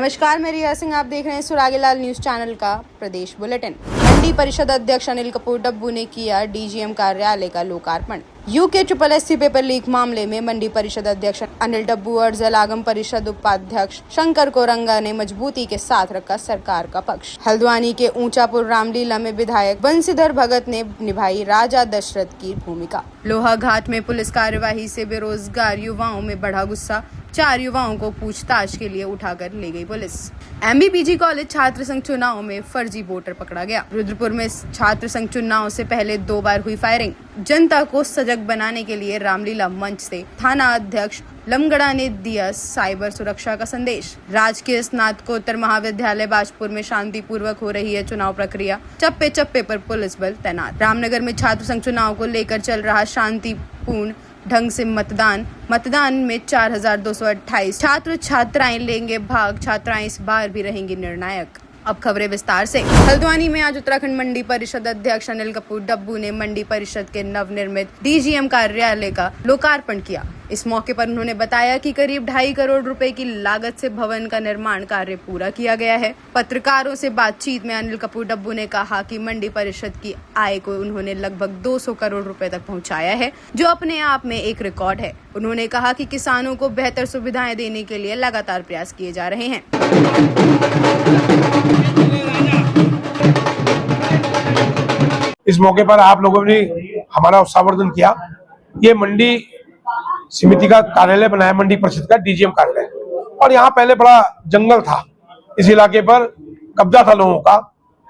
नमस्कार, मैं रिया सिंह। आप देख रहे हैं सुरागीलाल न्यूज चैनल का प्रदेश बुलेटिन। मंडी परिषद अध्यक्ष अनिल कपूर डब्बू ने किया डीजीएम कार्यालय का लोकार्पण। यूके SSSC पेपर लीक मामले में मंडी परिषद अध्यक्ष अनिल डब्बू और जलागम परिषद उपाध्यक्ष शंकर कोरंगा ने मजबूती के साथ रखा सरकार का पक्ष। हल्द्वानी के ऊंचापुर रामलीला में विधायक बंसीधर भगत ने निभाई राजा दशरथ की भूमिका। लोहा घाट में पुलिस कार्यवाही से बेरोजगार युवाओं में बढ़ा गुस्सा। 4 युवाओं को पूछताछ के लिए उठाकर ले गई पुलिस। MBPG कॉलेज छात्र संघ चुनाव में फर्जी वोटर पकड़ा गया। रुद्रपुर में छात्र संघ चुनाव से पहले 2 बार हुई फायरिंग। जनता को सजग बनाने के लिए रामलीला मंच से थाना अध्यक्ष लमगड़ा ने दिया साइबर सुरक्षा का संदेश। राजकीय स्नातकोत्तर महाविद्यालय बाजपुर में शांतिपूर्वक हो रही है चुनाव प्रक्रिया। चप्पे चप्पे पर पुलिस बल तैनात। रामनगर में छात्र संघ चुनाव को लेकर चल रहा शांतिपूर्ण ढंग से मतदान में 4228 छात्र छात्राएं लेंगे भाग। छात्राएं इस बार भी रहेंगी निर्णायक। अब खबरें विस्तार से। हल्द्वानी में आज उत्तराखंड मंडी परिषद अध्यक्ष अनिल कपूर डब्बू ने मंडी परिषद के नवनिर्मित डीजीएम कार्यालय का लोकार्पण किया। इस मौके पर उन्होंने बताया कि करीब 2.5 करोड़ रुपए की लागत से भवन का निर्माण कार्य पूरा किया गया है। पत्रकारों से बातचीत में अनिल कपूर डब्बू ने कहा कि मंडी परिषद की आय को उन्होंने लगभग 200 करोड़ रुपए तक पहुंचाया है, जो अपने आप में एक रिकॉर्ड है। उन्होंने कहा कि किसानों को बेहतर सुविधाएं देने के लिए लगातार प्रयास किए जा रहे हैं। इस मौके पर आप लोगों ने हमारा उत्साहवर्धन किया। ये मंडी समिति का कार्यालय बनाया, मंडी परिषद का डीजीएम कार्यालय, और यहाँ पहले बड़ा जंगल था। इस इलाके पर कब्जा था लोगों का।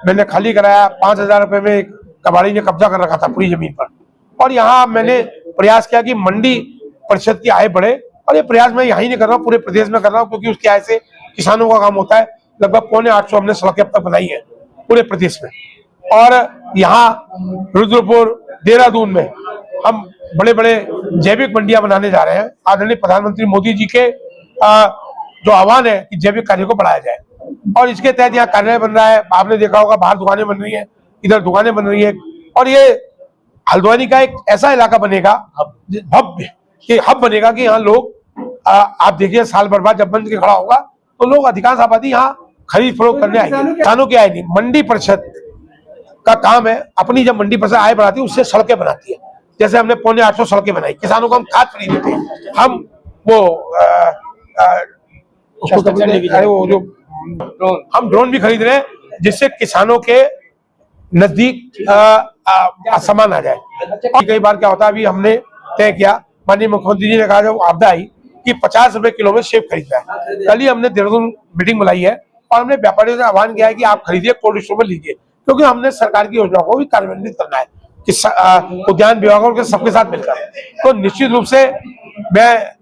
मैंने खाली कराया। 5000 रुपए में एक कबाड़ी ने कब्जा कर रखा था पूरी जमीन पर। और यहाँ मैंने प्रयास किया कि मंडी परिषद की आय बढ़े, और ये प्रयास मैं यहीं नहीं कर रहा हूँ, पूरे प्रदेश में कर रहा हूँ, क्योंकि उसकी आय से किसानों का काम होता है। लगभग 750 हमने सड़कें अब तक बनाई है पूरे प्रदेश में। और यहाँ रुद्रपुर, देहरादून में हम बड़े बड़े जैविक मंडियां बनाने जा रहे हैं। आदरणीय प्रधानमंत्री मोदी जी के जो आह्वान है कि जैविक कार्य को बढ़ाया जाए, और इसके तहत यहाँ कार्यालय बन रहा है। आपने देखा होगा बाहर दुकानें बन रही है, इधर दुकानें बन रही है। और ये हल्द्वानी का एक ऐसा इलाका बनेगा, हब बनेगा कि यहाँ लोग आप देखिए साल भर बाद जब बंद के खड़ा होगा तो लोग अधिकांश आबादी यहाँ खरीद फरोख्त करने आएंगे। किसानों की आय नहीं, मंडी परिषद का काम है। अपनी जब मंडी परिषद आय बढ़ाती है, उससे सड़कें बनाती है। जैसे हमने 850 सड़कें बनाई। किसानों को हम खाद फ्री देते हैं। हम हम ड्रोन भी खरीद रहे हैं, जिससे किसानों के नजदीक सामान आ जाए। कई बार क्या होता है, अभी हमने तय किया, माननीय मुख्यमंत्री जी ने कहा जब आपदा आई कि 50 रुपए किलो में सेब खरीदना है। कल ही हमने देहरादून मीटिंग बुलाई है, और हमने व्यापारियों से आह्वान किया है कि आप खरीदिए, कोल्ड स्टोर में लीजिए, क्योंकि हमने सरकार की योजनाओं को भी कार्यान्वित करना है कि उद्यान विभागों के सबके साथ मिलकर। तो निश्चित रूप से मैं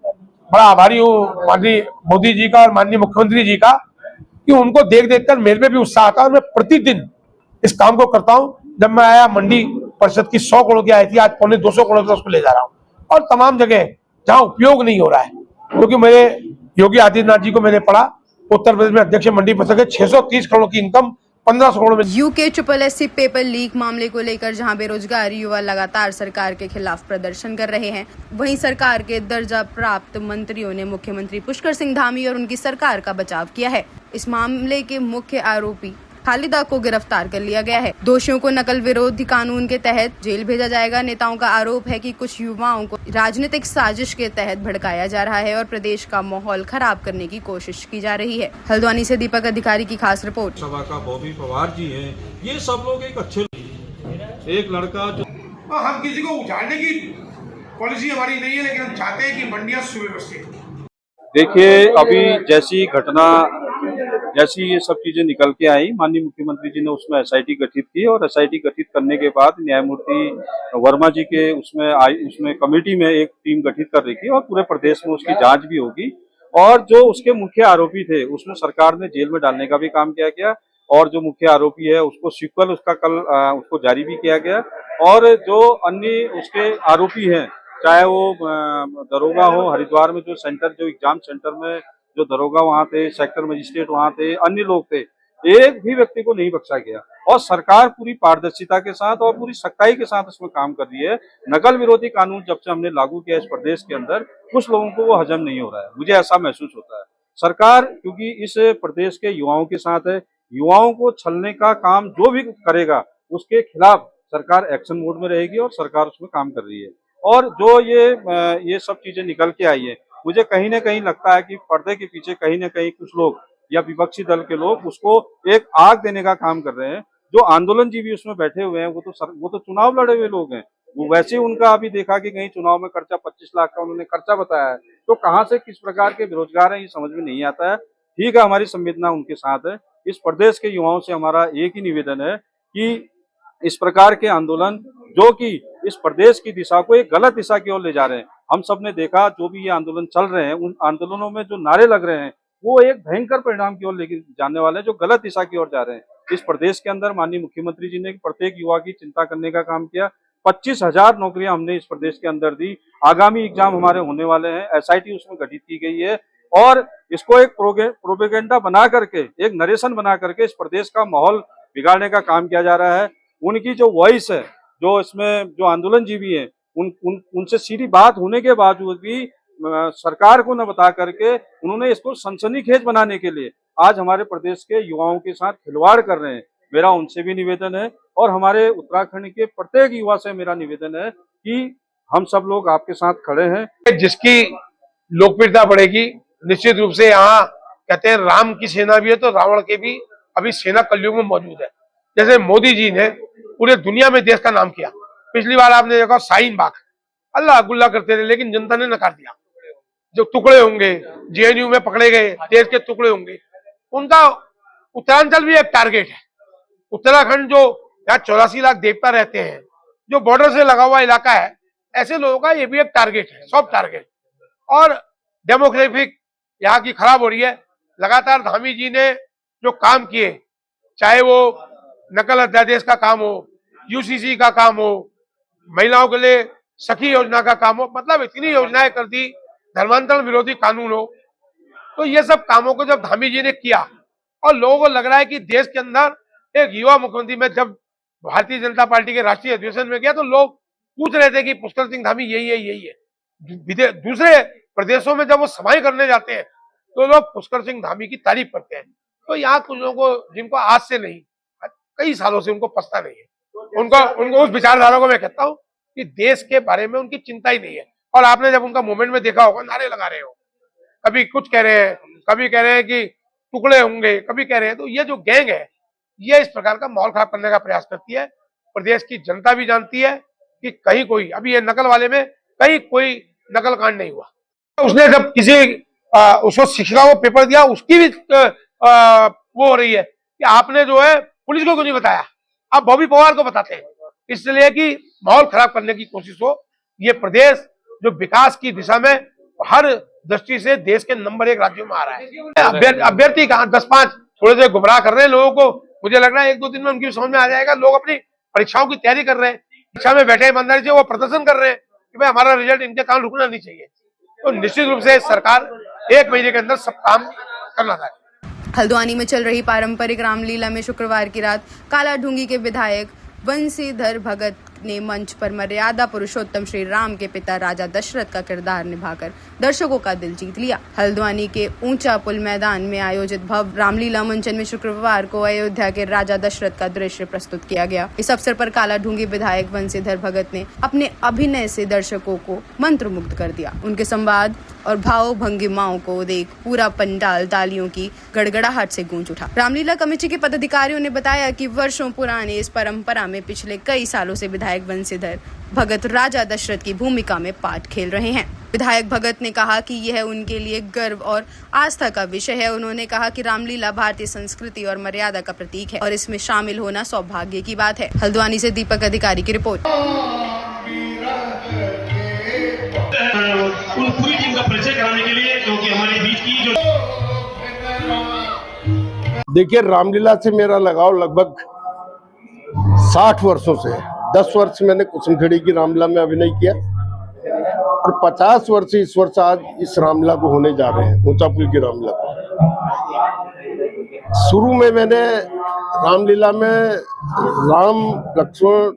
बड़ा आभारी हूँ माननीय मोदी जी का और माननीय मुख्यमंत्री जी का, कि उनको देख देख कर मेरे में भी उत्साह आता है। और मैं प्रतिदिन इस काम को करता हूँ। जब मैं आया, मंडी परिषद की 100 करोड़ की आई थी, आज 250 करोड़ तक उसको ले जा रहा हूँ। और तमाम जगह जहाँ उपयोग नहीं हो रहा है, क्योंकि मेरे योगी आदित्यनाथ जी को मैंने पढ़ा, उत्तर प्रदेश में अध्यक्ष मंडी परिषद के 630 करोड़ की इनकम 1500 करोड़ में। यूके SSSC पेपर लीक मामले को लेकर जहां बेरोजगार युवा लगातार सरकार के खिलाफ प्रदर्शन कर रहे हैं, वहीं सरकार के दर्जा प्राप्त मंत्रियों ने मुख्यमंत्री पुष्कर सिंह धामी और उनकी सरकार का बचाव किया है। इस मामले के मुख्य आरोपी खालिदा को गिरफ्तार कर लिया गया है। दोषियों को नकल विरोधी कानून के तहत जेल भेजा जाएगा। नेताओं का आरोप है कि कुछ युवाओं को राजनीतिक साजिश के तहत भड़काया जा रहा है और प्रदेश का माहौल खराब करने की कोशिश की जा रही है। हल्द्वानी से दीपक अधिकारी की खास रिपोर्ट। सभा का बॉबी पवार जी हैं, ये सब लोग एक अच्छे, एक लड़का जो हम किसी को उजाड़ने की पॉलिसी हमारी नहीं है, लेकिन हम चाहते हैं कि मंडियां सुव्यवस्थित। देखिए, अभी जैसी ये सब चीजें निकल के आई, माननीय मुख्यमंत्री जी ने उसमें SIT गठित की, और SIT गठित करने के बाद न्यायमूर्ति वर्मा जी के उसमें कमेटी में एक टीम गठित कर रही थी, और पूरे प्रदेश में उसकी जांच भी होगी। और जो उसके मुख्य आरोपी थे, उसमें सरकार ने जेल में डालने का भी काम किया गया, और जो मुख्य आरोपी है उसको सीक्वल उसका कल उसको जारी भी किया गया। और जो अन्य उसके आरोपी हैं, चाहे वो दरोगा हो, हरिद्वार में जो एग्जाम सेंटर में जो दरोगा वहां थे, सेक्टर मजिस्ट्रेट वहां थे, अन्य लोग थे, एक भी व्यक्ति को नहीं बख्शा गया। और सरकार पूरी पारदर्शिता के साथ और पूरी सख्ताई के साथ इसमें काम कर रही है। नकल विरोधी कानून जब से हमने लागू किया इस प्रदेश के अंदर, कुछ लोगों को वो हजम नहीं हो रहा है, मुझे ऐसा महसूस होता है। सरकार क्योंकि इस प्रदेश के युवाओं के साथ है, युवाओं को छलने का काम जो भी करेगा उसके खिलाफ सरकार एक्शन मोड में रहेगी और सरकार उसमें काम कर रही है। और जो ये सब चीजें निकल के आई है, मुझे कहीं ना कहीं लगता है कि पर्दे के पीछे कहीं ना कहीं कुछ लोग या विपक्षी दल के लोग उसको एक आग देने का काम कर रहे हैं। जो आंदोलनजीवी उसमें बैठे हुए हैं वो तो चुनाव लड़े हुए लोग हैं। वो वैसे ही उनका अभी देखा कि कहीं चुनाव में खर्चा 25 लाख का उन्होंने खर्चा बताया है, तो कहाँ से किस प्रकार के बेरोजगार हैं ये समझ में नहीं आता है। ठीक है, हमारी संवेदना उनके साथ है। इस प्रदेश के युवाओं से हमारा एक ही निवेदन है कि इस प्रकार के आंदोलन जो कि इस प्रदेश की दिशा को एक गलत दिशा की ओर ले जा रहे हैं, हम सब ने देखा जो भी ये आंदोलन चल रहे हैं, उन आंदोलनों में जो नारे लग रहे हैं वो एक भयंकर परिणाम की ओर लेके जाने वाले हैं, जो गलत दिशा की ओर जा रहे हैं। इस प्रदेश के अंदर माननीय मुख्यमंत्री जी ने प्रत्येक युवा की चिंता करने का काम किया। 25,000 नौकरियां हमने इस प्रदेश के अंदर दी। आगामी एग्जाम हमारे होने वाले हैं, एसआईटी उसमें गठित की गई है और इसको एक प्रोपेगेंडा बना करके, एक नरेशन बना करके इस प्रदेश का माहौल बिगाड़ने का काम किया जा रहा है। उनकी जो वॉइस है, जो इसमें जो आंदोलनजीवी है, उनसे सीधी बात होने के बावजूद भी सरकार को न बता करके उन्होंने इसको सनसनीखेज बनाने के लिए आज हमारे प्रदेश के युवाओं के साथ खिलवाड़ कर रहे हैं। मेरा उनसे भी निवेदन है और हमारे उत्तराखंड के प्रत्येक युवा से मेरा निवेदन है कि हम सब लोग आपके साथ खड़े हैं। जिसकी लोकप्रियता बढ़ेगी, निश्चित रूप से यहाँ कहते हैं राम की सेना भी है तो रावण के भी अभी सेना कलयुग में मौजूद है। जैसे मोदी जी ने पूरे दुनिया में देश का नाम किया। पिछली बार आपने देखा शाहीन बाग अल्लाह गुल्ला करते थे, लेकिन जनता ने नकार दिया। जो टुकड़े होंगे जेएनयू में पकड़े गए, देश के टुकड़े होंगे, उनका उत्तरांचल भी एक टारगेट है। उत्तराखंड जो यहाँ 84 लाख देवता रहते हैं, जो बॉर्डर से लगा हुआ इलाका है, ऐसे लोगों का ये भी एक टारगेट है, सॉफ्ट टारगेट। और डेमोग्राफिक यहाँ की खराब हो रही है। लगातार धामी जी ने जो काम किए, चाहे वो नकल अध्यादेश का काम हो, यूसीसी का काम हो, महिलाओं के लिए सखी योजना का काम हो, मतलब इतनी योजनाएं कर दी, धर्मांतरण विरोधी कानून हो, तो ये सब कामों को जब धामी जी ने किया और लोगों को लग रहा है कि देश के अंदर एक युवा मुख्यमंत्री, में जब भारतीय जनता पार्टी के राष्ट्रीय अधिवेशन में गया तो लोग पूछ रहे थे कि पुष्कर सिंह धामी यही है यही है। दूसरे प्रदेशों में जब वो सभाएं करने जाते हैं तो लोग पुष्कर सिंह धामी की तारीफ करते हैं। तो यहाँ कुछ लोगों को, जिनको आज से नहीं कई सालों से उनको पछता नहीं है, उनको उस विचारधारा को मैं कहता हूँ कि देश के बारे में उनकी चिंता ही नहीं है। और आपने जब उनका मूवमेंट में देखा होगा, नारे लगा रहे हो, कभी कुछ कह रहे हैं, कभी कह रहे हैं कि टुकड़े होंगे, कभी कह रहे हैं। तो ये जो गैंग है, ये इस प्रकार का माहौल खराब करने का प्रयास करती है। प्रदेश की जनता भी जानती है कि कहीं कोई, अभी ये नकल वाले में कहीं कोई नकल कांड नहीं हुआ। उसने जब किसी उसको शिक्षिका को पेपर दिया, उसकी भी वो हो रही है कि आपने जो है पुलिस को क्यों नहीं बताया, आप बॉबी पवार को बताते हैं, इसलिए कि माहौल खराब करने की कोशिश हो। ये प्रदेश जो विकास की दिशा में हर दृष्टि से देश के नंबर 1 राज्यों में आ रहा है। अभ्यर्थी कहाँ 10-5 थोड़े से गुमराह कर रहे हैं लोगों को। मुझे लग रहा है 1-2 दिन में उनकी समझ में आ जाएगा। लोग अपनी परीक्षाओं की तैयारी कर रहे हैं, परीक्षा में बैठे ईमानदारी से वो प्रदर्शन कर रहे हैं कि भाई हमारा रिजल्ट, इनके काम रुकना नहीं चाहिए। तो निश्चित रूप से सरकार 1 महीने के अंदर सब काम करना चाहिए। हल्द्वानी में चल रही पारंपरिक रामलीला में शुक्रवार की रात कालाढूंगी के विधायक बंसीधर भगत ने मंच पर मर्यादा पुरुषोत्तम श्री राम के पिता राजा दशरथ का किरदार निभाकर दर्शकों का दिल जीत लिया। हल्द्वानी के ऊंचा पुल मैदान में आयोजित भव्य रामलीला मंचन में शुक्रवार को अयोध्या के राजा दशरथ का दृश्य प्रस्तुत किया गया। इस अवसर पर कालाढूंगी विधायक बंसीधर भगत ने अपने अभिनय से दर्शकों को मंत्रमुग्ध कर दिया। उनके संवाद और भाव भंगिमाओं को देख पूरा पंडाल तालियों की गड़गड़ाहट से गूंज उठा। रामलीला कमेटी के पदाधिकारियों ने बताया कि वर्षों पुरानी इस परंपरा में पिछले कई सालों से विधायक बंसीधर भगत राजा दशरथ की भूमिका में पाठ खेल रहे हैं। विधायक भगत ने कहा कि यह उनके लिए गर्व और आस्था का विषय है। उन्होंने कहा कि रामलीला भारतीय संस्कृति और मर्यादा का प्रतीक है और इसमें शामिल होना सौभाग्य की बात है। हल्द्वानी से दीपक अधिकारी की रिपोर्ट। उन पूरी टीम का परिचय कराने के लिए, क्योंकि हमारे बीच की जो देखिए, रामलीला से मेरा लगाव लगभग 60 वर्षों से है। 10 वर्ष मैंने कुसुमखेड़ी की रामलीला में अभिनय किया और 50 वर्ष इस वर्ष आज इस रामलीला को होने जा रहे हैं, ऊंचा पुल की रामलीला को। शुरू में मैंने रामलीला में राम, लक्ष्मण,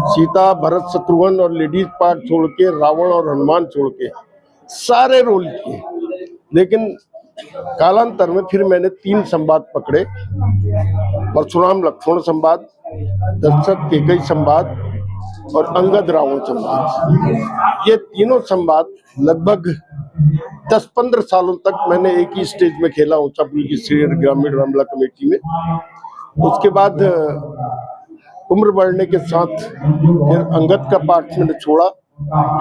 सीता, भरत, शत्रुघ्न और लेडीज पार्ट छोड़ के, रावण और हनुमान छोड़ के सारे रोल किए। लेकिन कालांतर में फिर मैंने 3 संवाद पकड़े, परशुराम लक्ष्मण संवाद, दशरथ केकई संवाद और अंगद रावण संवाद। ये तीनों संवाद लगभग 10-15 सालों तक मैंने एक ही स्टेज में खेला, ऊंचापुल की श्री ग्रामीण रामलीला कमेटी में। उसके बाद उम्र बढ़ने के साथ फिर अंगद का पाठ मैंने छोड़ा,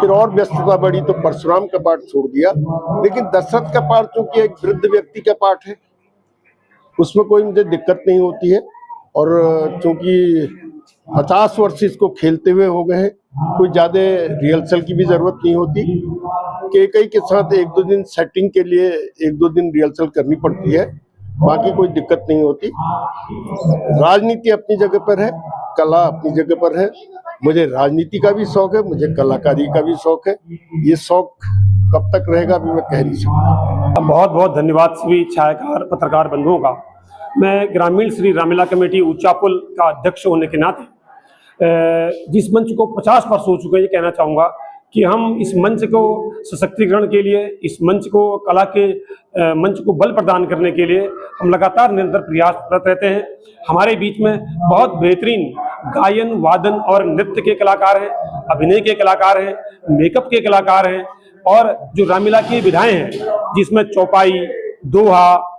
फिर और व्यस्तता बढ़ी तो परशुराम का पाठ छोड़ दिया। लेकिन दशरथ का पाठ चूंकि एक वृद्ध व्यक्ति का पाठ है, उसमें कोई मुझे दिक्कत नहीं होती है, और चूंकि 50 वर्ष इसको खेलते हुए हो गए हैं, कोई ज्यादा रिहर्सल की भी जरूरत नहीं होती। केकई के साथ 1-2 दिन सेटिंग के लिए 1-2 दिन रिहर्सल करनी पड़ती है, बाकी कोई दिक्कत नहीं होती। राजनीति अपनी जगह पर है, कला अपनी जगह पर है। मुझे राजनीति का भी शौक है, मुझे कलाकारी का भी शौक है। ये शौक कब तक रहेगा अभी मैं कह नहीं सकता। बहुत बहुत धन्यवाद सभी छायाकार पत्रकार बंधुओं का। मैं ग्रामीण श्री रामलीला कमेटी ऊंचापुल का अध्यक्ष होने के नाते जिस मंच को 50 वर्ष हो चुके हैं, ये कहना चाहूँगा कि हम इस मंच को सशक्तिकरण के लिए, इस मंच को कला के मंच को बल प्रदान करने के लिए हम लगातार निरंतर प्रयासरत रहते हैं। हमारे बीच में बहुत बेहतरीन गायन, वादन और नृत्य के कलाकार हैं, अभिनय के कलाकार हैं, मेकअप के कलाकार हैं, और जो रामलीला की विधाएं हैं जिसमें चौपाई, दोहा,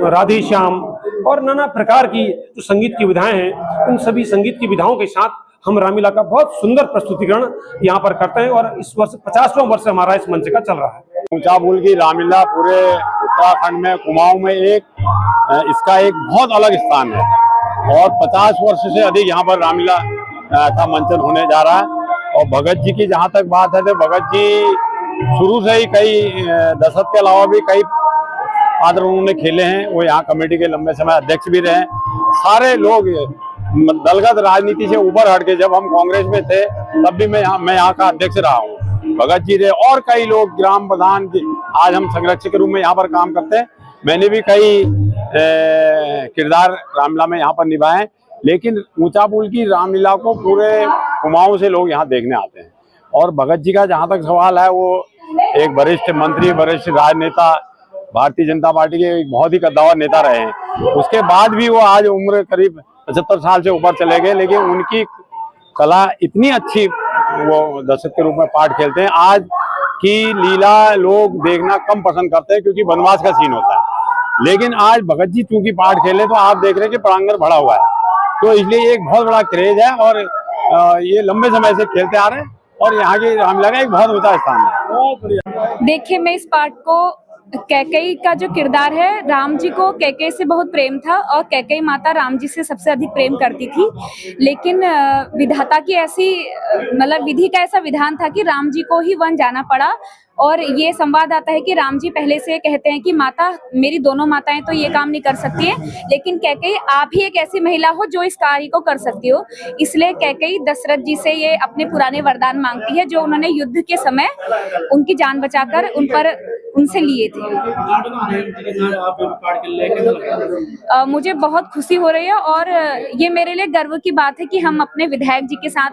राधे श्याम और नाना प्रकार की जो संगीत की विधाएं हैं, उन सभी संगीत की विधाओं के साथ हम रामलीला का बहुत सुंदर प्रस्तुतिकरण यहाँ पर करते हैं, और इस वर्ष 50वां वर्ष हमारा इस मंच का चल रहा है। ऊंचापुल की रामलीला पूरे उत्तराखंड में, कुमाऊं में इसका एक बहुत अलग स्थान है, और 50 वर्ष से अधिक यहाँ पर रामलीला का मंचन होने जा रहा है। और भगत जी की जहाँ तक बात है तो भगत जी शुरू से ही कई, दशरथ के अलावा भी कई पात्र उन्होंने खेले हैं। वो यहाँ कमेटी के लंबे समय अध्यक्ष भी रहे। सारे लोग दलगत राजनीति से ऊपर हट के, जब हम कांग्रेस में थे तब भी मैं यहाँ का अध्यक्ष रहा हूँ। भगत जी थे और कई लोग, ग्राम प्रधान की, आज हम संरक्षक के रूप में यहाँ पर काम करते हैं। मैंने भी कई किरदार रामलीला में यहाँ पर निभाए। लेकिन ऊंचापुल की रामलीला को पूरे कुमाऊं से लोग यहाँ देखने आते हैं। और भगत जी का जहाँ तक सवाल है, वो एक वरिष्ठ मंत्री, वरिष्ठ राजनेता, भारतीय जनता पार्टी के एक बहुत ही कद्दावर नेता रहे हैं। उसके बाद भी वो आज उम्र करीब 75 साल से ऊपर चले गए, लेकिन उनकी कला इतनी अच्छी, वो दशरथ के रूप में पाठ खेलते हैं। आज की लीला लोग देखना कम पसंद करते हैं क्योंकि वनवास का सीन होता है, लेकिन आज भगत जी चूंकि पाठ खेले तो आप देख रहे हैं कि प्रांगण भरा हुआ है, तो इसलिए एक बहुत बड़ा क्रेज है। और ये लंबे समय से खेलते आ रहे हैं, और यहाँ की रामलीला का एक बहुत ऊंचा स्थान है। देखिए, मैं इस पाठ को, कैकेयी का जो किरदार है, राम जी को कैकेयी से बहुत प्रेम था, और कैकेयी माता राम जी से सबसे अधिक प्रेम करती थी। लेकिन विधाता की ऐसी, मतलब विधि का ऐसा विधान था कि राम जी को ही वन जाना पड़ा। और ये संवाद आता है कि राम जी पहले से कहते हैं कि माता, मेरी दोनों माताएं तो ये काम नहीं कर सकती हैं, लेकिन कैकेयी आप ही एक ऐसी महिला हो जो इस कार्य को कर सकती हो। इसलिए कैकेयी दशरथ जी से ये अपने पुराने वरदान मांगती है, जो उन्होंने युद्ध के समय उनकी जान बचाकर उनसे लिए थे। मुझे बहुत खुशी हो रही है, और ये मेरे लिए गर्व की बात है कि हम अपने विधायक जी के साथ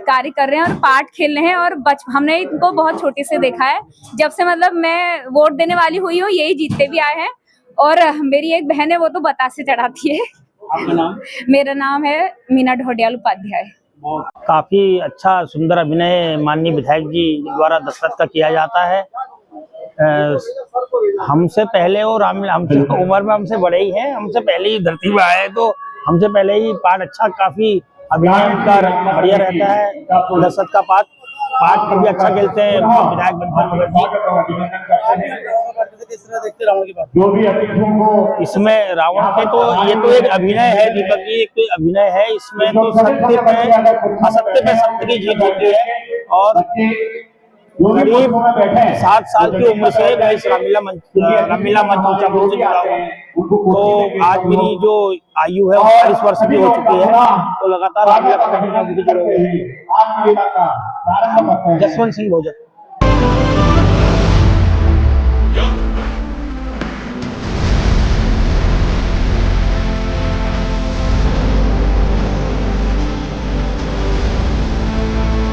कार्य कर रहे हैं और पाठ खेल रहे हैं। और हमने इनको बहुत छोटे से देखा है, जब से मतलब मैं वोट देने वाली हुई हूँ, यही जीतते भी आए हैं। और मेरी एक बहन है, वो तो बतासे चढ़ाती है। आपका नाम? मेरा नाम है मीना ढोडियाल उपाध्याय। काफी अच्छा सुंदर अभिनय माननीय विधायक जी द्वारा दशरथ का किया जाता है। हमसे पहले वो हमसे उम्र में हमसे बड़े ही हैं, हमसे पहले ही धरती में आए, तो हमसे पहले ही पाठ अच्छा, काफी अभिनय का बढ़िया रहता है। दशरथ का पाठ भी अच्छा खेलते हैं विधायक इसमें रावण के, तो ये तो एक अभिनय है दीपक जी, एक अभिनय है। इसमें तो सत्य पे असत्य पे सत्य की जीत होती है। और करीब 60 साल की उम्र से मैं इस रामलीला मंच ऊंचापुल से जुड़ा हूँ। तो आज मेरी जो आयु है 40 वर्ष की हो चुकी है, तो लगातार रामलीला जसवंत सिंह भोजन।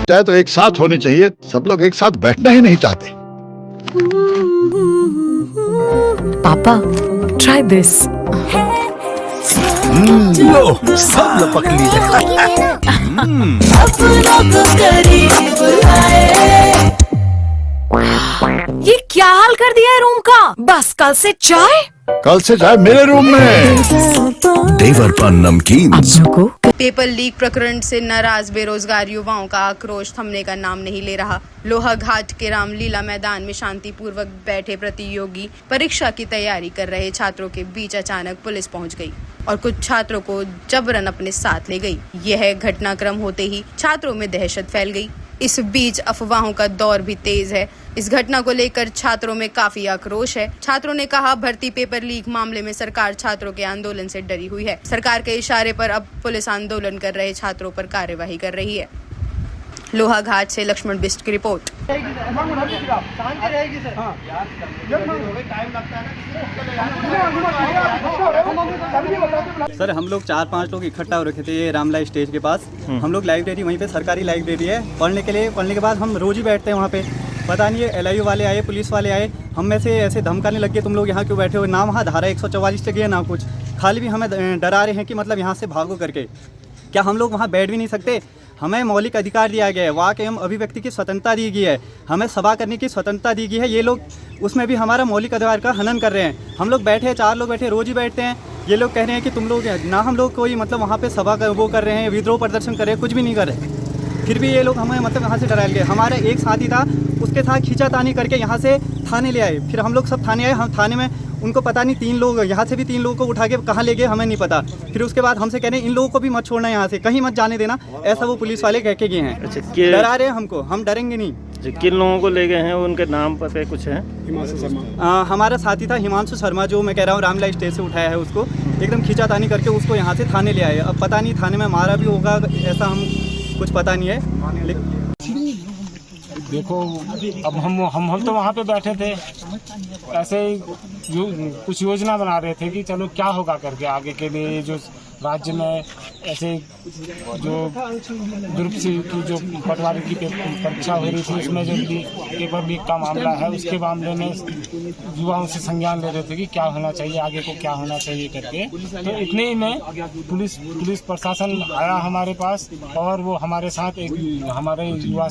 चाहे तो एक साथ होने चाहिए, सब लोग एक साथ बैठना ही नहीं चाहते। पापा ट्राई दिस। लो सब लपक लिए। ये क्या हाल कर दिया है रूम का? बस कल से चाय कल से चाय मेरे रूम में। देवर पान नमकीन। पेपर लीक प्रकरण से नाराज बेरोजगार युवाओं का आक्रोश थमने का नाम नहीं ले रहा। लोहाघाट के रामलीला मैदान में शांतिपूर्वक बैठे प्रतियोगी परीक्षा की तैयारी कर रहे छात्रों के बीच अचानक पुलिस पहुंच गई और कुछ छात्रों को जबरन अपने साथ ले गई। यह घटनाक्रम होते ही छात्रों में दहशत फैल गई। इस बीच अफवाहों का दौर भी तेज है। इस घटना को लेकर छात्रों में काफी आक्रोश है। छात्रों ने कहा, भर्ती पेपर लीक मामले में सरकार छात्रों के आंदोलन से डरी हुई है। सरकार के इशारे पर अब पुलिस आंदोलन कर रहे छात्रों पर कार्यवाही कर रही है। लोहाघाट से लक्ष्मण बिष्ट की रिपोर्ट। सर हम लोग 4-5 लोग इकट्ठा हो रखे थे ये रामला स्टेज के पास। हम लोग लाइब्रेरी वहीं पे सरकारी लाइब्रेरी है पढ़ने के बाद हम रोज ही बैठते हैं वहाँ पे। पता नहीं है LIU वाले आए, पुलिस वाले आए, हम में से ऐसे धमकाने लग गए, तुम लोग यहाँ क्यों बैठे हो, ना वहाँ धारा 144 लगी है ना कुछ, खाली भी हमें डरा रहे हैं कि मतलब यहाँ से भागो करके। क्या हम लोग वहाँ बैठ भी नहीं सकते? हमें मौलिक अधिकार दिया गया है, वाक एवं अभिव्यक्ति की स्वतंत्रता दी गई है, हमें सभा करने की स्वतंत्रता दी गई है। ये लोग उसमें भी हमारा मौलिक अधिकार का हनन कर रहे हैं। हम लोग बैठे हैं, 4 लोग बैठे, रोज ही बैठते हैं। ये लोग कह रहे हैं कि तुम लोग ना, हम लोग कोई मतलब वहाँ पे सभा कर वो कर रहे हैं, विद्रोह प्रदर्शन कर रहे हैं, कुछ भी नहीं कर रहे। फिर भी ये लोग हमें मतलब यहाँ से डरा गए। हमारे एक साथी था, उसके साथ खींचातानी करके यहाँ से थाने ले आए। फिर हम लोग सब थाने आए। हम थाने में उनको पता नहीं 3 लोग यहाँ से भी 3 लोगों को उठा के कहाँ ले गए हमें नहीं पता। फिर उसके बाद हमसे कह रहे हैं इन लोगों को भी मत छोड़ना, यहाँ से कहीं मत जाने देना, ऐसा वो पुलिस वाले कह के गए हैं। अच्छा, डरा रहे हैं हमको, हम डरेंगे नहीं। किन लोगों को ले गए हैं, उनके नाम पता कुछ है? हिमांशु शर्मा हमारा साथी था, हिमांशु शर्मा, जो मैं कह रहा हूँ रामला स्टेज से उठाया है उसको, एकदम खींचातानी करके उसको यहाँ से थाने ले आए। अब पता नहीं थाने में मारा भी होगा, ऐसा हम कुछ पता नहीं है। देखो अब हम तो वहाँ पे बैठे थे, ऐसे ही कुछ योजना बना रहे थे कि चलो क्या होगा करके आगे के लिए। जो राज्य में ऐसे जो ग्रुप सी की जो पटवारी की परीक्षा हो रही थी, उसमें जो पेपर लीक का मामला है, उसके मामले में युवाओं से संज्ञान ले रहे थे कि क्या होना चाहिए, आगे को क्या होना चाहिए करके। तो इतने ही में पुलिस प्रशासन आया हमारे पास और वो हमारे साथ एक हमारे युवा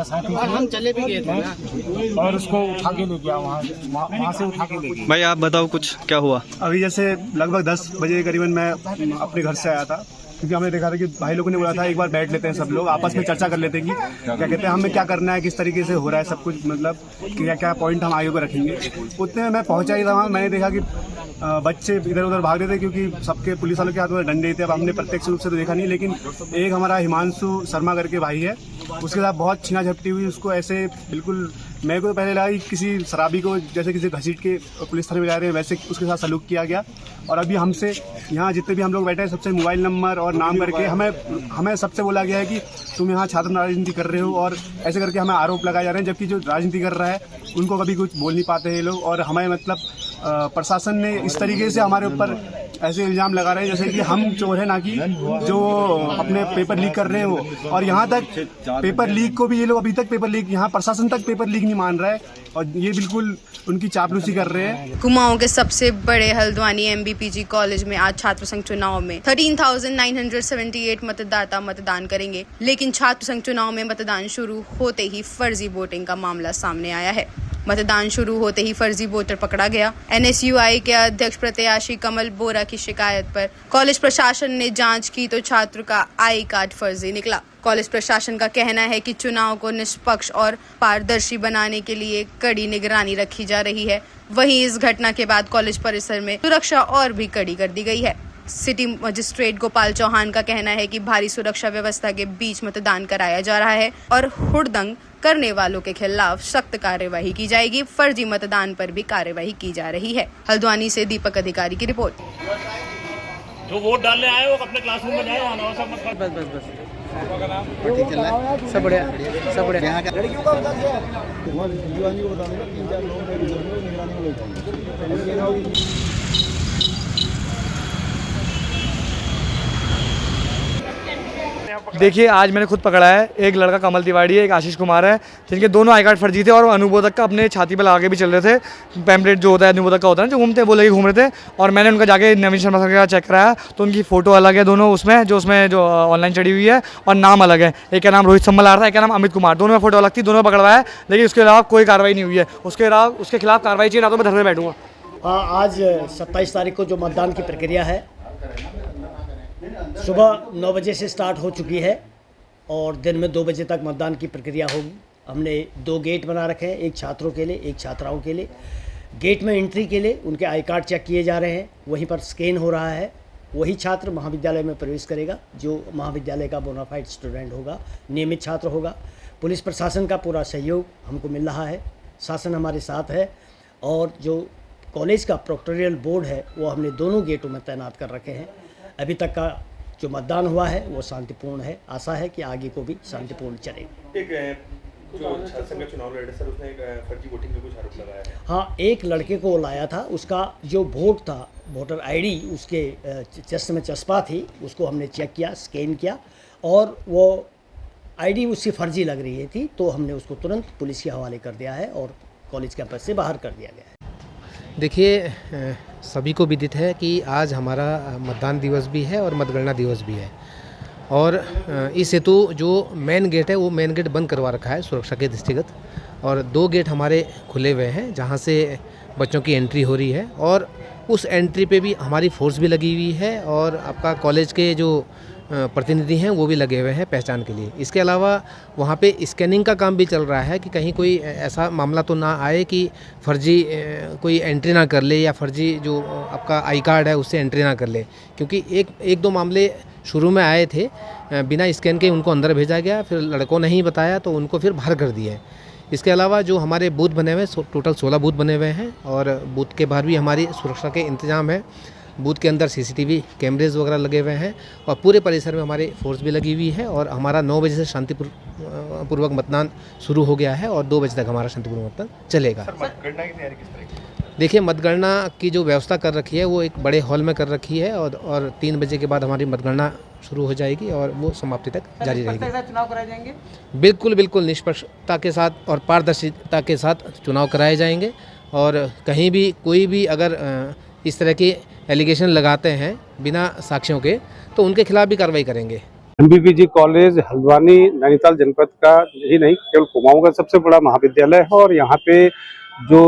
साथी हम चले भी गए थे और उसको उठा के ले गया, वहाँ से उठा के ले गया। भाई आप बताओ कुछ क्या हुआ? अभी जैसे लगभग 10 बजे करीबन मैं अपने घर से आया था, क्योंकि हमने देखा था कि भाई लोगों ने बोला था एक बार बैठ लेते हैं, सब लोग आपस में चर्चा कर लेते हैं कि क्या कहते हैं हमें क्या करना है, किस तरीके से हो रहा है सब कुछ, मतलब क्या क्या पॉइंट हम आगे को रखेंगे। उतने में मैं पहुंचा ही था वहाँ। मैंने देखा कि बच्चे इधर उधर भाग रहे थे, क्योंकि सबके पुलिस वालों के हाथ में डंडे थे। अब हमने प्रत्यक्ष रूप से तो देखा नहीं, लेकिन एक हमारा हिमांशु शर्मा करके भाई है, उसके साथ बहुत छीना झपटी हुई। उसको ऐसे बिल्कुल, मेरे को तो पहले लगा कि किसी शराबी को जैसे किसी घसीट के पुलिस थाने में जा रहे हैं, वैसे उसके साथ सलूक किया गया। और अभी हमसे यहाँ जितने भी हम लोग बैठे हैं, सबसे मोबाइल नंबर और नाम करके हमें सबसे बोला गया है कि तुम यहाँ छात्र राजनीति कर रहे हो, और ऐसे करके हमें आरोप लगाए जा रहे हैं। जबकि जो राजनीति कर रहा है उनको कभी कुछ बोल नहीं पाते हैं ये लोग। और हमें मतलब प्रशासन ने इस तरीके से हमारे ऊपर ऐसे इल्ज़ाम लगा रहे हैं जैसे कि हम चोर हैं, ना कि जो अपने पेपर लीक कर रहे हैं वो। और यहाँ तक पेपर लीक को भी ये लोग अभी तक पेपर लीक, यहाँ प्रशासन तक पेपर लीक नहीं मान रहा है, और ये बिल्कुल उनकी चापलूसी कर रहे हैं। कुमाऊं के सबसे बड़े हल्द्वानी MBPG कॉलेज में आज छात्र संघ चुनाव में 13,978 मतदाता मतदान करेंगे, लेकिन छात्र संघ चुनाव में मतदान शुरू होते ही फर्जी वोटिंग का मामला सामने आया है। मतदान शुरू होते ही फर्जी वोटर पकड़ा गया। NSUI के अध्यक्ष प्रत्याशी कमल बोरा की शिकायत पर कॉलेज प्रशासन ने जांच की तो छात्र का आई कार्ड फर्जी निकला। कॉलेज प्रशासन का कहना है कि चुनाव को निष्पक्ष और पारदर्शी बनाने के लिए कड़ी निगरानी रखी जा रही है। वहीं इस घटना के बाद कॉलेज परिसर में सुरक्षा और भी कड़ी कर दी गई है। सिटी मजिस्ट्रेट गोपाल चौहान का कहना है कि भारी सुरक्षा व्यवस्था के बीच मतदान कराया जा रहा है और हुड़दंग करने वालों के खिलाफ सख्त कार्यवाही की जाएगी। फर्जी मतदान पर भी कार्यवाही की जा रही है। हल्द्वानी से दीपक अधिकारी की रिपोर्ट। जो वोट डालने आए वो अपने क्लासरूम में जाए, वहाँ सब मत। बस सब बढ़िया, सब बढ़िया। लड़कियों का बता देखिए, आज मैंने खुद पकड़ा है, एक लड़का कमल तिवारी है, एक आशीष कुमार है, जिनके दोनों आई कार्ड फर्जी थे और अनुबोधक का अपने छाती पर लगा के भी चल रहे थे। पैम्पलेट जो होता है अनुबोधक का होता है जो घूमते हैं, वो लेके घूम रहे थे। और मैंने उनका जाके नवीन शर्मा सर का चेक कराया तो उनकी फ़ोटो अलग है दोनों उसमें जो ऑनलाइन चढ़ी हुई है, और नाम अलग है। एक का नाम रोहित सम्मल आ रहा था, एक का नाम अमित कुमार, दोनों में फ़ोटो अलग थी, दोनों पकड़वाया है, लेकिन उसके अलावा कोई कार्रवाई नहीं हुई है। उसके खिलाफ कार्रवाई चाहिए, ना तो मैं धरने बैठूँगा। आज 27 तारीख को जो मतदान की प्रक्रिया है सुबह 9 बजे से स्टार्ट हो चुकी है और दिन में 2 बजे तक मतदान की प्रक्रिया होगी। हमने 2 गेट बना रखे हैं, एक छात्रों के लिए, एक छात्राओं के लिए। गेट में एंट्री के लिए उनके आई कार्ड चेक किए जा रहे हैं, वहीं पर स्कैन हो रहा है। वही छात्र महाविद्यालय में प्रवेश करेगा जो महाविद्यालय का बोनाफाइड स्टूडेंट होगा, नियमित छात्र होगा। पुलिस प्रशासन का पूरा सहयोग हमको मिल रहा है, शासन हमारे साथ है और जो कॉलेज का प्रोक्टोरियल बोर्ड है वो हमने दोनों गेटों में तैनात कर रखे हैं। अभी तक का जो मतदान हुआ है वो शांतिपूर्ण है, आशा है कि आगे को भी शांतिपूर्ण चलेगा। जो छात्र संघ चुनाव लड़े सर, उसने फर्जी वोटिंग में कुछ आरोप लगाया है। हाँ, एक लड़के को लाया था, उसका जो वोट था, वोटर आईडी उसके चेस्ट में चस्पा थी, उसको हमने चेक किया, स्कैन किया और वो आईडी उसकी फर्जी लग रही थी, तो हमने उसको तुरंत पुलिस के हवाले कर दिया है और कॉलेज कैंपस से बाहर कर दिया गया है। देखिए, सभी को विदित है कि आज हमारा मतदान दिवस भी है और मतगणना दिवस भी है और इस हेतु जो मेन गेट है वो मेन गेट बंद करवा रखा है सुरक्षा के दृष्टिगत, और 2 गेट हमारे खुले हुए हैं जहां से बच्चों की एंट्री हो रही है और उस एंट्री पे भी हमारी फोर्स भी लगी हुई है और आपका कॉलेज के जो प्रतिनिधि हैं वो भी लगे हुए हैं पहचान के लिए। इसके अलावा वहाँ पे स्कैनिंग का काम भी चल रहा है कि कहीं कोई ऐसा मामला तो ना आए कि फर्जी कोई एंट्री ना कर ले या फर्जी जो आपका आई कार्ड है उससे एंट्री ना कर ले, क्योंकि एक दो मामले शुरू में आए थे, बिना स्कैन के उनको अंदर भेजा गया, फिर लड़कों ने ही बताया तो उनको फिर बाहर कर दिया है। इसके अलावा जो हमारे बूथ बने हुए हैं, टोटल 16 बूथ बने हुए हैं और बूथ के बाहर भी हमारी सुरक्षा के इंतजाम है। बूथ के अंदर सीसीटीवी कैमरेज वगैरह लगे हुए हैं और पूरे परिसर में हमारी फोर्स भी लगी हुई है और हमारा 9 बजे से शांतिपूर्वक मतदान शुरू हो गया है और 2 बजे तक हमारा शांतिपूर्वक मतदान चलेगा। मतगणना की तैयारी किस तरह की? देखिए, मतगणना की जो व्यवस्था कर रखी है वो एक बड़े हॉल में कर रखी है और 3 बजे के बाद हमारी मतगणना शुरू हो जाएगी और वो समाप्ति तक जारी रहेगी। चुनाव कराए जाएंगे? बिल्कुल निष्पक्षता के साथ और पारदर्शिता के साथ चुनाव कराए जाएंगे और कहीं भी कोई भी अगर इस तरह के एलिगेशन लगाते हैं बिना साक्ष्यों के तो उनके खिलाफ भी कार्रवाई करेंगे। MBBG कॉलेज हल्द्वानी नैनीताल जनपद का ही नहीं केवल कुमाऊं का सबसे बड़ा महाविद्यालय है और यहाँ पे जो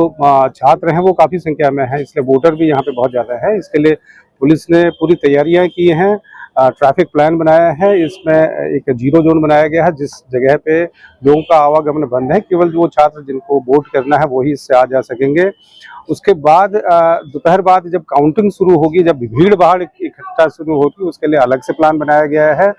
छात्र हैं वो काफ़ी संख्या में हैं, इसलिए वोटर भी यहाँ पे बहुत ज़्यादा है। इसके लिए पुलिस ने पूरी तैयारियां की हैं, ट्रैफिक प्लान बनाया है, इसमें एक 0 जोन बनाया गया है जिस जगह पे लोगों का आवागमन बंद है, केवल वो छात्र जिनको वोट करना है वही इससे आ जा सकेंगे। उसके बाद दोपहर बाद जब काउंटिंग शुरू होगी, जब भीड़ भाड़ इकट्ठा शुरू होगी, उसके लिए अलग से प्लान बनाया गया है।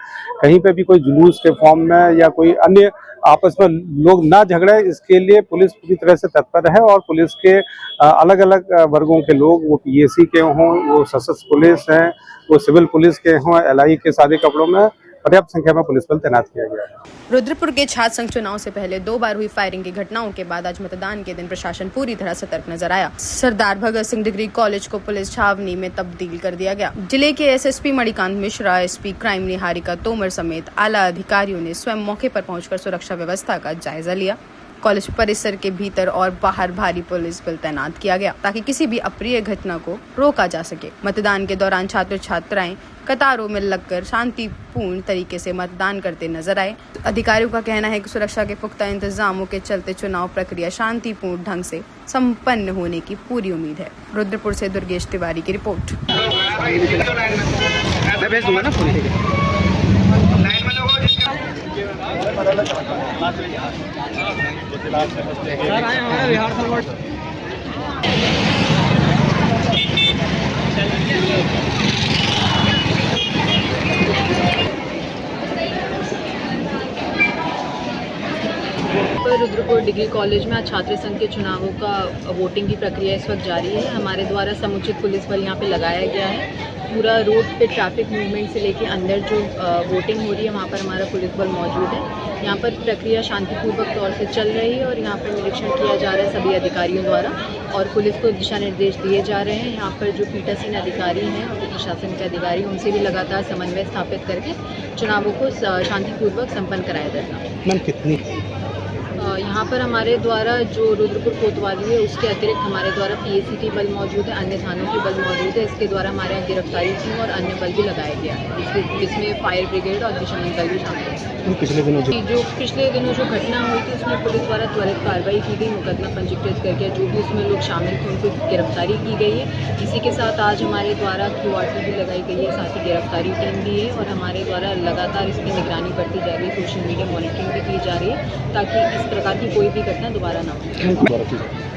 कहीं पे भी कोई जुलूस के फॉर्म में या कोई अन्य आपस में लोग ना झगड़े, इसके लिए पुलिस पूरी तरह से तत्पर है और पुलिस के अलग अलग वर्गों के लोग, वो PAC के हों, वो सशस्त्र पुलिस हैं, वो सिविल पुलिस के हों, LI के सादे कपड़ों में पर्याप्त संख्या में पुलिस बल तैनात किया गया है। रुद्रपुर के छात्र संघ चुनाव से पहले 2 बार हुई फायरिंग की घटनाओं के बाद आज मतदान के दिन प्रशासन पूरी तरह सतर्क नजर आया। सरदार भगत सिंह डिग्री कॉलेज को पुलिस छावनी में तब्दील कर दिया गया। जिले के SSP Manikant Mishra, SP crime Niharika Tomar समेत आला अधिकारियों ने स्वयं मौके पर पहुंचकर सुरक्षा व्यवस्था का जायजा लिया। कॉलेज परिसर के भीतर और बाहर भारी पुलिस बल तैनात किया गया ताकि किसी भी अप्रिय घटना को रोका जा सके। मतदान के दौरान छात्र छात्राएं कतारों में लगकर शांतिपूर्ण तरीके से मतदान करते नजर आए। अधिकारियों का कहना है कि सुरक्षा के पुख्ता इंतजामों के चलते चुनाव प्रक्रिया शांतिपूर्ण ढंग से संपन्न होने की पूरी उम्मीद है। रुद्रपुर से दुर्गेश तिवारी की रिपोर्ट। रुद्रपुर डिग्री कॉलेज में आज छात्र संघ के चुनावों का वोटिंग की प्रक्रिया इस वक्त जारी है। हमारे द्वारा समुचित पुलिस बल यहाँ पे लगाया गया है। पूरा रोड पे ट्रैफिक मूवमेंट से लेके अंदर जो वोटिंग हो रही है वहाँ पर हमारा पुलिस बल मौजूद है। यहाँ पर प्रक्रिया शांतिपूर्वक तौर से चल रही है और यहाँ पर निरीक्षण किया जा रहा है सभी अधिकारियों द्वारा और पुलिस को दिशा निर्देश दिए जा रहे हैं। यहाँ पर जो पीठासीन अधिकारी हैं और प्रशासन के अधिकारी उनसे भी लगातार समन्वय स्थापित करके चुनावों को शांतिपूर्वक संपन्न कराया जाएगा। मैम कितनी यहाँ पर हमारे द्वारा जो रुद्रपुर कोतवाली है उसके अतिरिक्त हमारे द्वारा PACT बल मौजूद है, अन्य थानों के बल मौजूद है। इसके द्वारा हमारे यहाँ गिरफ्तारी टीम और अन्य बल भी लगाया गया है जिसमें फायर ब्रिगेड और अग्निशमन दल भी शामिल है। पिछले दिनों जो घटना हुई थी उसमें पुलिस द्वारा त्वरित कार्रवाई की गई, मुकदमा पंजीकृत करके जो भी उसमें लोग शामिल थे उनको गिरफ्तारी की गई है। इसी के साथ आज हमारे द्वारा QRT भी लगाई गई है, साथ ही गिरफ्तारी टीम भी है और हमारे द्वारा लगातार इसकी निगरानी बढ़ती जा रही है, सोशल मीडिया मॉनिटरिंग भी की जा रही है ताकि इस प्रकार की कोई भी घटना दोबारा ना हो।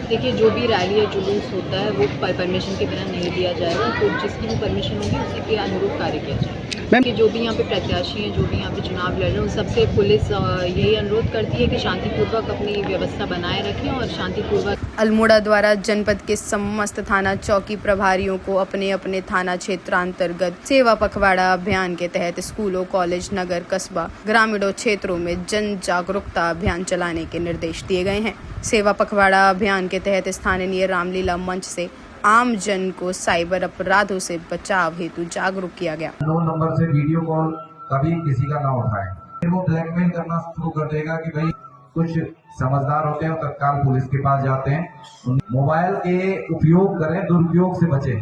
देखिए जो भी रैली या जुलूस होता है वो परमिशन के बिना नहीं दिया जाएगा, तो जिसकी भी परमिशन होगी उसी के अनुरूप कार्य किया जाएगा। कि जो भी यहाँ पे प्रत्याशी हैं, जो भी यहाँ पे चुनाव लड़ रहे हैं, उन सबसे पुलिस यही अनुरोध करती है कि शांतिपूर्वक अपनी व्यवस्था बनाए रखें और शांतिपूर्वक। अल्मोड़ा द्वारा जनपद के समस्त थाना चौकी प्रभारियों को अपने अपने थाना क्षेत्रांतर्गत सेवा पखवाड़ा अभियान के तहत स्कूलों, कॉलेज, नगर, कस्बा, ग्रामीणों क्षेत्रों में जन जागरूकता अभियान चलाने के निर्देश दिए गए हैं। सेवा पखवाड़ा अभियान के तहत स्थानीय रामलीला मंच से आम जन को साइबर अपराधों से बचाव हेतु जागरूक किया गया। 9 नंबर से वीडियो कॉल कभी किसी का ना उठाएं, फिर वो ब्लैकमेल करना शुरू कर देगा कि भाई कुछ समझदार होते हैं और तत्काल पुलिस के पास जाते हैं। मोबाइल के उपयोग करें, दुरुपयोग से बचें।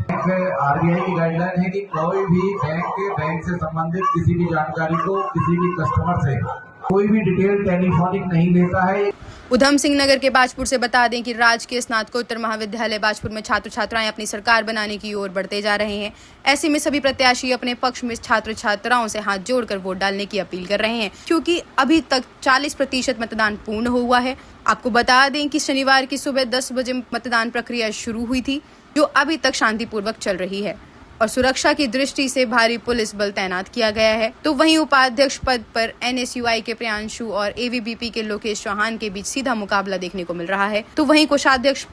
RBI की गाइडलाइन है कि कोई भी बैंक से संबंधित किसी भी जानकारी को किसी भी कस्टमर से कोई भी डिटेल टेलीफोनिक नहीं लेता है। उधम सिंह नगर के बाजपुर से बता दें कि राजकीय स्नातकोत्तर महाविद्यालय बाजपुर में छात्र छात्राएं अपनी सरकार बनाने की ओर बढ़ते जा रहे हैं। ऐसे में सभी प्रत्याशी अपने पक्ष में छात्र छात्राओं से हाथ जोड़कर वोट डालने की अपील कर रहे हैं, क्योंकि अभी तक 40% मतदान पूर्ण हुआ है। आपको बता दें कि शनिवार की सुबह 10 बजे मतदान प्रक्रिया शुरू हुई थी, जो अभी तक शांतिपूर्वक चल रही है और सुरक्षा की दृष्टि से भारी पुलिस बल तैनात किया गया है। तो वहीं उपाध्यक्ष पद पर NSUI के प्रियांशु और AVBP के लोकेश चौहान के बीच सीधा मुकाबला देखने को मिल रहा है। तो वहीं कोषाध्यक्ष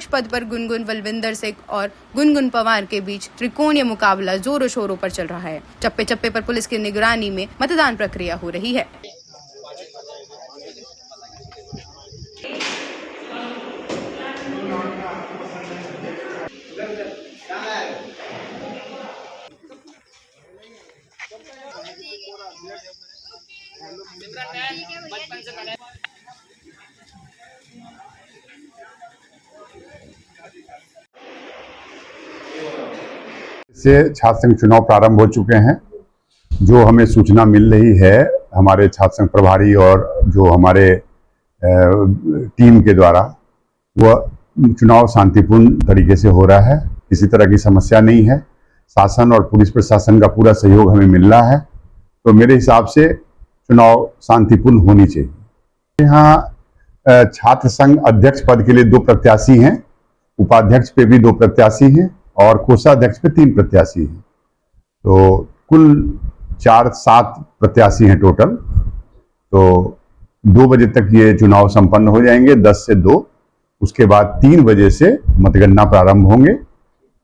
पद पर गुनगुन बलविंदर सिंह और गुनगुन पवार के बीच त्रिकोणीय मुकाबला जोरों शोरों पर चल रहा है। चप्पे चप्पे पर पुलिस की निगरानी में मतदान प्रक्रिया हो रही है। से छात्र संघ चुनाव प्रारंभ हो चुके हैं। जो हमें सूचना मिल रही है हमारे छात्र संघ प्रभारी और जो हमारे टीम के द्वारा, वह चुनाव शांतिपूर्ण तरीके से हो रहा है, किसी तरह की समस्या नहीं है। शासन और पुलिस प्रशासन का पूरा सहयोग हमें मिल रहा है, तो मेरे हिसाब से चुनाव शांतिपूर्ण होनी चाहिए। यहाँ छात्र संघ अध्यक्ष पद के लिए 2 प्रत्याशी हैं, उपाध्यक्ष पे भी 2 प्रत्याशी हैं और कोषाध्यक्ष पे 3 प्रत्याशी हैं, तो कुल 7 प्रत्याशी हैं टोटल। तो 2 बजे तक ये चुनाव संपन्न हो जाएंगे, 10 से 2। उसके बाद 3 बजे से मतगणना प्रारंभ होंगे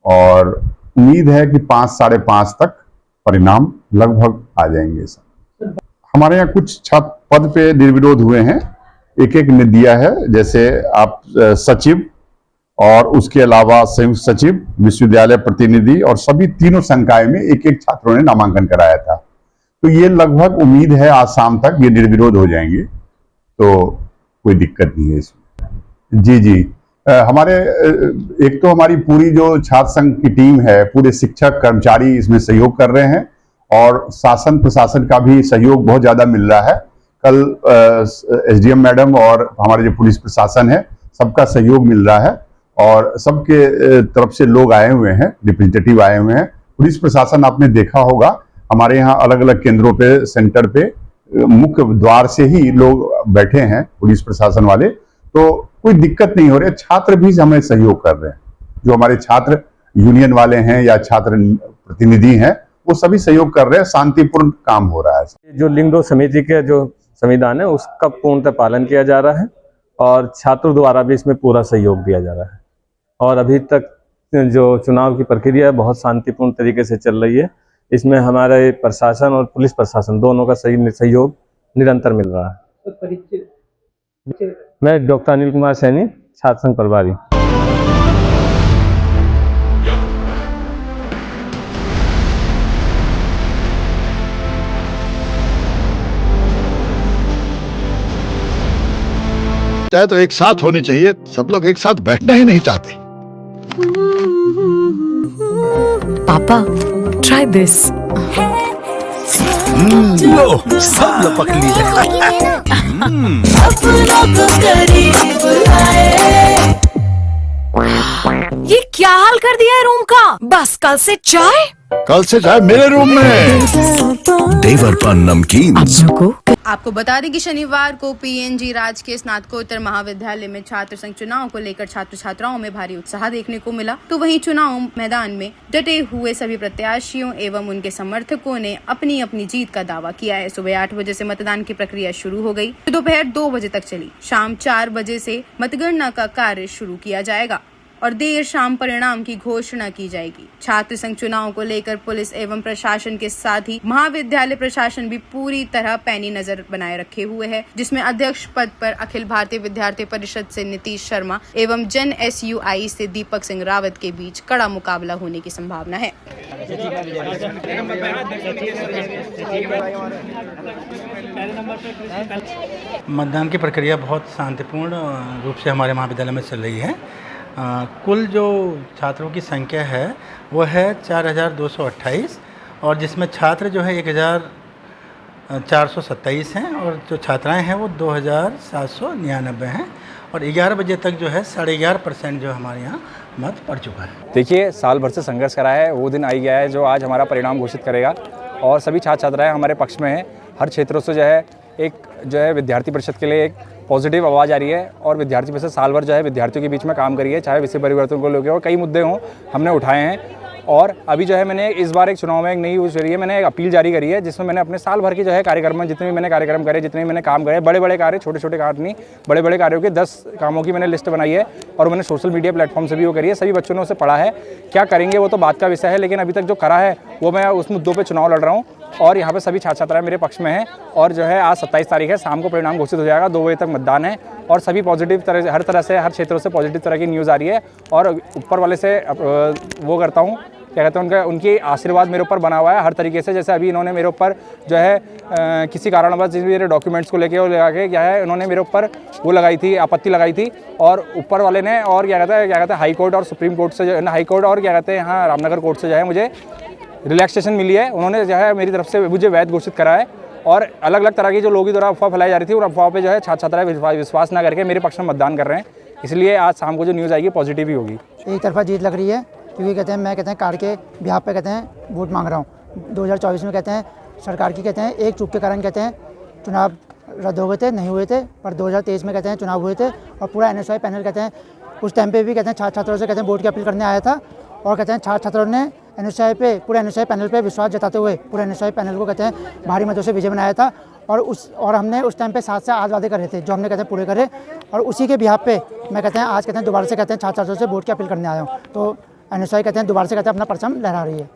और उम्मीद है कि 5 साढ़े 5 तक परिणाम लगभग आ जाएंगे। हमारे यहाँ कुछ छात्र पद पे निर्विरोध हुए हैं, एक ने दिया है, जैसे आप सचिव और उसके अलावा संयुक्त सचिव, विश्वविद्यालय प्रतिनिधि और सभी तीनों संकाय में एक छात्रों ने नामांकन कराया था। तो ये लगभग उम्मीद है आज शाम तक ये निर्विरोध हो जाएंगे, तो कोई दिक्कत नहीं है इसमें। जी हमारे एक तो हमारी पूरी जो छात्र संघ की टीम है, पूरे शिक्षक कर्मचारी इसमें सहयोग कर रहे हैं और शासन प्रशासन का भी सहयोग बहुत ज्यादा मिल रहा है। कल SDM मैडम और हमारे जो पुलिस प्रशासन है सबका सहयोग मिल रहा है और सबके तरफ से लोग आए हुए हैं, रिप्रेजेंटेटिव आए हुए हैं। पुलिस प्रशासन आपने देखा होगा हमारे यहाँ अलग अलग केंद्रों पे, सेंटर पे मुख्य द्वार से ही लोग बैठे हैं पुलिस प्रशासन वाले, तो कोई दिक्कत नहीं हो रही है। छात्र भी हमें सहयोग कर रहे हैं, जो हमारे छात्र यूनियन वाले हैं या छात्र प्रतिनिधि हैं वो सभी सहयोग कर रहे हैं, शांतिपूर्ण काम हो रहा है। जो लिंग 2 समिति के जो संविधान है उसका पूर्णतः पालन किया जा रहा है और छात्रों द्वारा भी इसमें पूरा सहयोग दिया जा रहा है और अभी तक जो चुनाव की प्रक्रिया है बहुत शांतिपूर्ण तरीके से चल रही है। इसमें हमारे प्रशासन और पुलिस प्रशासन दोनों का सही सहयोग निरंतर मिल रहा है। मैं डॉक्टर अनिल कुमार सैनी, छात्र संघ प्रभारी। तो एक साथ होनी चाहिए, सब लोग एक साथ बैठना ही नहीं चाहते। पापा ट्राई दिस। लो सब लपक ली है। ये क्या हाल कर दिया है रूम का? बस कल से चाय मेरे रूम में। देवर पान नमकीन। आपको बता दें कि शनिवार को पीएनजी राजकीय स्नातकोत्तर महाविद्यालय में छात्र संघ चुनाव को लेकर छात्र छात्राओं में भारी उत्साह देखने को मिला। तो वहीं चुनाव मैदान में डटे हुए सभी प्रत्याशियों एवं उनके समर्थकों ने अपनी अपनी जीत का दावा किया है। सुबह 8 बजे से मतदान की प्रक्रिया शुरू हो गई, तो दोपहर 2 बजे तक चली। शाम 4 बजे से मतगणना का कार्य शुरू किया जाएगा और देर शाम परिणाम की घोषणा की जाएगी। छात्र संघ चुनाव को लेकर पुलिस एवं प्रशासन के साथ ही महाविद्यालय प्रशासन भी पूरी तरह पैनी नजर बनाए रखे हुए है, जिसमें अध्यक्ष पद पर अखिल भारतीय विद्यार्थी परिषद से नीतीश शर्मा एवं जन SUI से दीपक सिंह रावत के बीच कड़ा मुकाबला होने की संभावना है। मतदान की प्रक्रिया बहुत शांतिपूर्ण रूप से हमारे महाविद्यालय में चल रही है। कुल जो छात्रों की संख्या है वो है 4228 और जिसमें छात्र जो है 1427 हैं और जो छात्राएं हैं वो 2799 हैं और 11 बजे तक जो है 11.5% जो हमारे यहाँ मत पड़ चुका है। देखिए, साल भर से संघर्ष करा है, वो दिन आ गया है जो आज हमारा परिणाम घोषित करेगा और सभी छात्र छात्राएं हमारे पक्ष में हैं। हर क्षेत्रों से जो है विद्यार्थी परिषद के लिए एक पॉजिटिव आवाज़ आ रही है और विद्यार्थी परिषद साल भर जो है विद्यार्थियों के बीच में काम करी है, चाहे विषय परिवर्तन को लेकर और कई मुद्दे हों हमने उठाए हैं। और अभी जो है मैंने इस बार एक चुनाव में एक नई यूज़ करी है, मैंने एक अपील जारी करी है जिसमें मैंने अपने साल भर की जो है कार्यक्रम में जितने भी मैंने कार्यक्रम करे, जितने भी मैंने काम करे, बड़े बड़े कार्य, छोटे छोटे कार्य नहीं, बड़े बड़े कार्यों के 10 कामों की मैंने लिस्ट बनाई है और मैंने सोशल मीडिया प्लेटफॉर्म से भी वो करी है। सभी बच्चों ने उसे पढ़ा है। क्या करेंगे वो तो बात का विषय है, लेकिन अभी तक जो करा है वो मैं उस मुद्दों पर चुनाव लड़ रहा हूँ और यहाँ पे सभी छात्र छात्राएं मेरे पक्ष में हैं और जो है आज 27 तारीख है, शाम को परिणाम घोषित हो जाएगा, 2 बजे तक मतदान है और सभी पॉजिटिव तरह से हर क्षेत्रों से पॉजिटिव तरह की न्यूज़ आ रही है और ऊपर वाले से वो करता हूँ, क्या कहते हैं, उनकी आशीर्वाद मेरे ऊपर बना हुआ है हर तरीके से। जैसे अभी इन्होंने मेरे ऊपर जो है किसी कारणवश जिस मेरे डॉक्यूमेंट्स को लेके वो लगा के क्या है इन्होंने मेरे ऊपर वो लगाई थी, आपत्ति लगाई थी और ऊपर वाले ने और क्या कहते हैं हाई कोर्ट और सुप्रीम कोर्ट से जो है हाई कोर्ट और क्या कहते हैं यहाँ रामनगर कोर्ट से जो है मुझे रिलैक्सेशन मिली है। उन्होंने जो है मेरी तरफ से मुझे वैध घोषित करा है और अलग अलग तरह की जो लोगों द्वारा अफवाह फैलाई जा रही थी उन अफवाह पे जो है छात्र छात्राएं विश्वास ना करके मेरे पक्ष में मतदान कर रहे हैं। इसलिए आज शाम को जो न्यूज़ आएगी पॉजिटिव ही होगी। एक तरफा जीत लग रही है क्योंकि कहते हैं मैं कहते हैं कार्ड के बिहार पे कहते हैं वोट मांग रहा हूँ। 2024 में कहते हैं सरकार की कहते हैं एक चूक के कारण कहते हैं चुनाव रद्द हो गए थे, नहीं हुए थे, पर 2023 में कहते हैं चुनाव हुए थे और पूरा NSY पैनल कहते हैं उस टाइम पे भी कहते हैं छात्र छात्राओं से कहते हैं वोट की अपील करने आया था और कहते हैं छात्र छात्राओं ने NSY पे पूरे NSY पैनल पे विश्वास जताते हुए पूरे NSY पैनल को कहते हैं भारी मतों से विजय बनाया था और हमने उस टाइम पे 7 से 8 वादे करे थे जो हमने कहते हैं पूरे करे और उसी के बिहार पे मैं कहते हैं आज कहते हैं दोबारा से कहते हैं छात्र छात्राओं से वोट की अपील करने आया हूँ। तो NSY कहते हैं दोबारा से कहते हैं अपना परचम लहरा रही है।